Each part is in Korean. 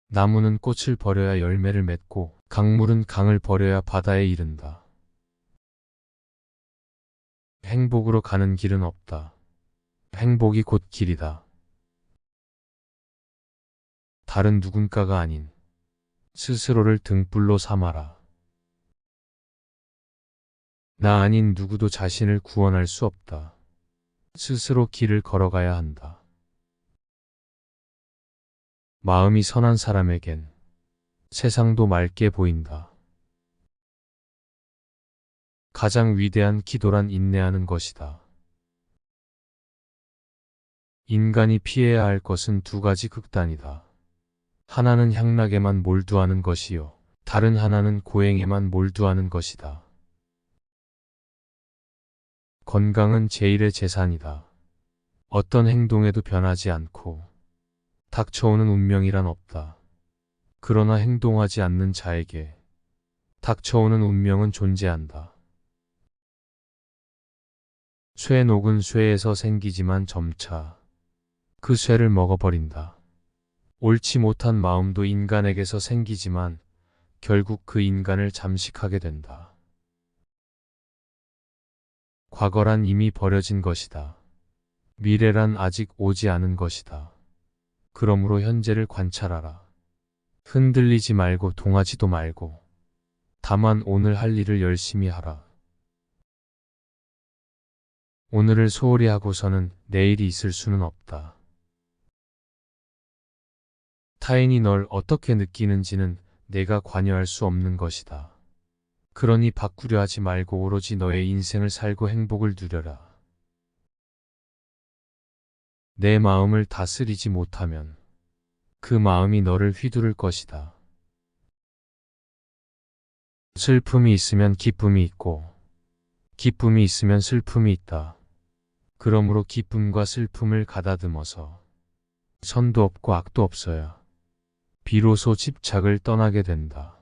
나무는 꽃을 버려야 열매를 맺고 강물은 강을 버려야 바다에 이른다. 행복으로 가는 길은 없다. 행복이 곧 길이다. 다른 누군가가 아닌 스스로를 등불로 삼아라. 나 아닌 누구도 자신을 구원할 수 없다. 스스로 길을 걸어가야 한다. 마음이 선한 사람에겐 세상도 맑게 보인다. 가장 위대한 기도란 인내하는 것이다. 인간이 피해야 할 것은 두 가지 극단이다. 하나는 향락에만 몰두하는 것이요, 다른 하나는 고행에만 몰두하는 것이다. 건강은 제일의 재산이다. 어떤 행동에도 변하지 않고 닥쳐오는 운명이란 없다. 그러나 행동하지 않는 자에게 닥쳐오는 운명은 존재한다. 쇠녹은 쇠에서 생기지만 점차 그 쇠를 먹어버린다. 옳지 못한 마음도 인간에게서 생기지만 결국 그 인간을 잠식하게 된다. 과거란 이미 버려진 것이다. 미래란 아직 오지 않은 것이다. 그러므로 현재를 관찰하라. 흔들리지 말고 동하지도 말고 다만 오늘 할 일을 열심히 하라. 오늘을 소홀히 하고서는 내일이 있을 수는 없다. 타인이 널 어떻게 느끼는지는 내가 관여할 수 없는 것이다. 그러니 바꾸려 하지 말고 오로지 너의 인생을 살고 행복을 누려라. 내 마음을 다스리지 못하면 그 마음이 너를 휘두를 것이다. 슬픔이 있으면 기쁨이 있고 기쁨이 있으면 슬픔이 있다. 그러므로 기쁨과 슬픔을 가다듬어서 선도 없고 악도 없어야 비로소 집착을 떠나게 된다.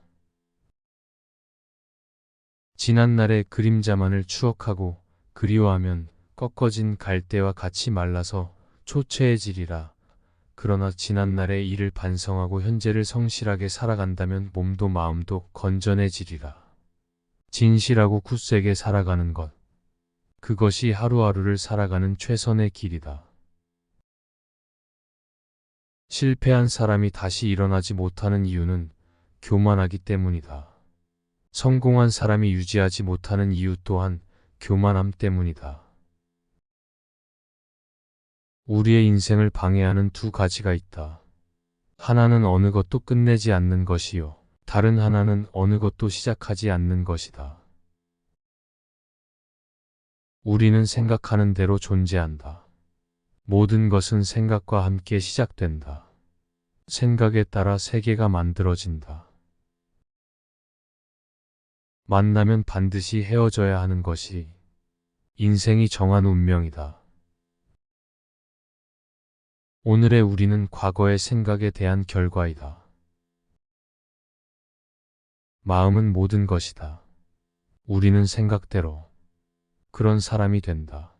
지난날의 그림자만을 추억하고 그리워하면 꺾어진 갈대와 같이 말라서 초췌해지리라. 그러나 지난날의 일을 반성하고 현재를 성실하게 살아간다면 몸도 마음도 건전해지리라. 진실하고 굳세게 살아가는 것, 그것이 하루하루를 살아가는 최선의 길이다. 실패한 사람이 다시 일어나지 못하는 이유는 교만하기 때문이다. 성공한 사람이 유지하지 못하는 이유 또한 교만함 때문이다. 우리의 인생을 방해하는 두 가지가 있다. 하나는 어느 것도 끝내지 않는 것이요, 다른 하나는 어느 것도 시작하지 않는 것이다. 우리는 생각하는 대로 존재한다. 모든 것은 생각과 함께 시작된다. 생각에 따라 세계가 만들어진다. 만나면 반드시 헤어져야 하는 것이 인생이 정한 운명이다. 오늘의 우리는 과거의 생각에 대한 결과이다. 마음은 모든 것이다. 우리는 생각대로 그런 사람이 된다.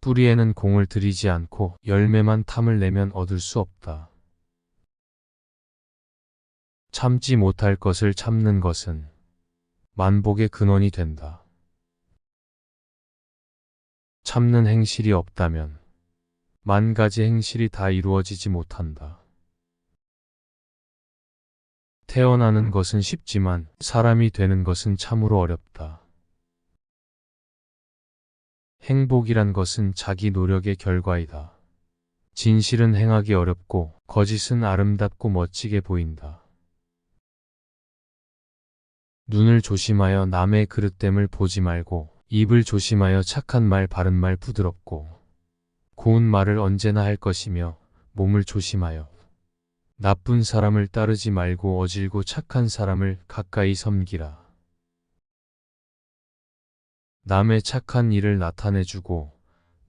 뿌리에는 공을 들이지 않고 열매만 탐을 내면 얻을 수 없다. 참지 못할 것을 참는 것은 만복의 근원이 된다. 참는 행실이 없다면 만 가지 행실이 다 이루어지지 못한다. 태어나는 것은 쉽지만 사람이 되는 것은 참으로 어렵다. 행복이란 것은 자기 노력의 결과이다. 진실은 행하기 어렵고 거짓은 아름답고 멋지게 보인다. 눈을 조심하여 남의 그릇됨을 보지 말고 입을 조심하여 착한 말 바른 말 부드럽고 고운 말을 언제나 할 것이며 몸을 조심하여 나쁜 사람을 따르지 말고 어질고 착한 사람을 가까이 섬기라. 남의 착한 일을 나타내주고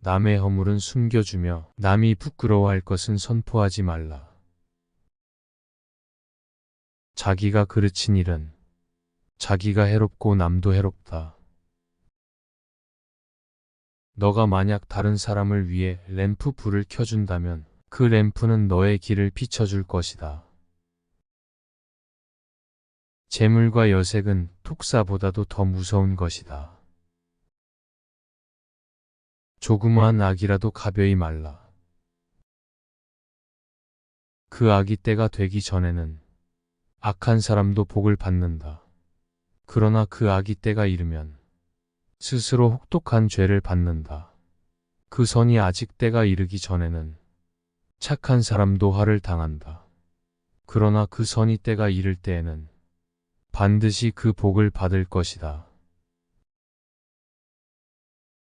남의 허물은 숨겨주며 남이 부끄러워할 것은 선포하지 말라. 자기가 그르친 일은 자기가 해롭고 남도 해롭다. 너가 만약 다른 사람을 위해 램프 불을 켜준다면 그 램프는 너의 길을 비춰줄 것이다. 재물과 여색은 tuk사보다도 더 무서운 것이다. 조그마한 악이라도 가벼이 말라. 그 악이 때가 되기 전에는 악한 사람도 복을 받는다. 그러나 그 악이 때가 이르면 스스로 혹독한 죄를 받는다. 그 선이 아직 때가 이르기 전에는 착한 사람도 화를 당한다. 그러나 그 선이 때가 이를 때에는 반드시 그 복을 받을 것이다.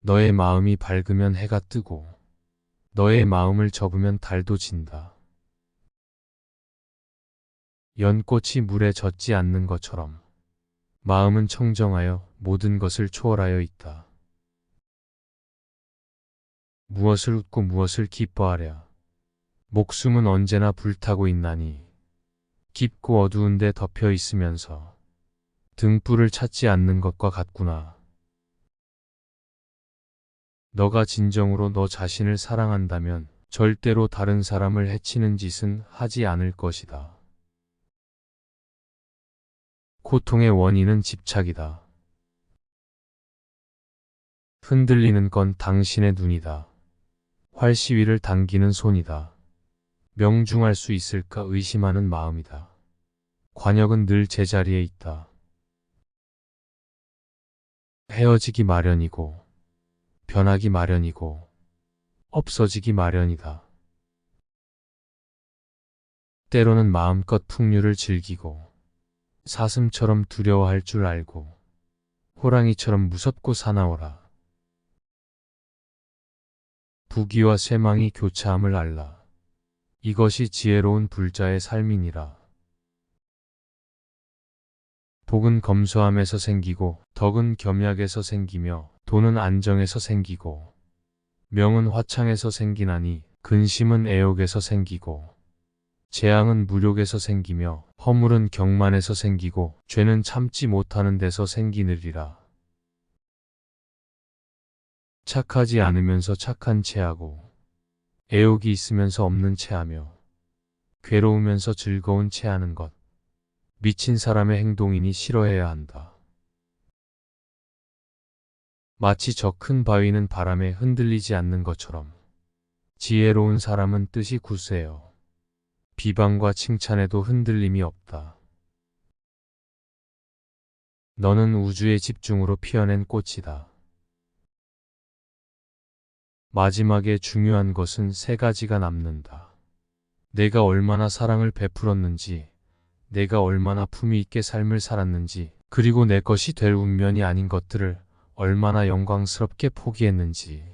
너의 마음이 밝으면 해가 뜨고 너의 마음을 접으면 달도 진다. 연꽃이 물에 젖지 않는 것처럼 마음은 청정하여 모든 것을 초월하여 있다. 무엇을 웃고 무엇을 기뻐하랴. 목숨은 언제나 불타고 있나니 깊고 어두운 데 덮여 있으면서 등불을 찾지 않는 것과 같구나. 너가 진정으로 너 자신을 사랑한다면 절대로 다른 사람을 해치는 짓은 하지 않을 것이다. 고통의 원인은 집착이다. 흔들리는 건 당신의 눈이다. 활시위를 당기는 손이다. 명중할 수 있을까 의심하는 마음이다. 관역은 늘 제자리에 있다. 헤어지기 마련이고 변하기 마련이고 없어지기 마련이다. 때로는 마음껏 풍류를 즐기고 사슴처럼 두려워할 줄 알고 호랑이처럼 무섭고 사나워라. 부귀와 쇠망이 교차함을 알라. 이것이 지혜로운 불자의 삶이니라. 복은 검소함에서 생기고 덕은 겸약에서 생기며 돈은 안정에서 생기고 명은 화창에서 생기나니 근심은 애욕에서 생기고 재앙은 무력에서 생기며 허물은 경만에서 생기고 죄는 참지 못하는 데서 생기느리라. 착하지 않으면서 착한 체하고 애욕이 있으면서 없는 체하며 괴로우면서 즐거운 체하는 것. 미친 사람의 행동이니 싫어해야 한다. 마치 저 큰 바위는 바람에 흔들리지 않는 것처럼 지혜로운 사람은 뜻이 굳세요. 비방과 칭찬에도 흔들림이 없다. 너는 우주의 집중으로 피어낸 꽃이다. 마지막에 중요한 것은 세 가지가 남는다. 내가 얼마나 사랑을 베풀었는지, 내가 얼마나 품위 있게 삶을 살았는지, 그리고 내 것이 될 운명이 아닌 것들을 얼마나 영광스럽게 포기했는지.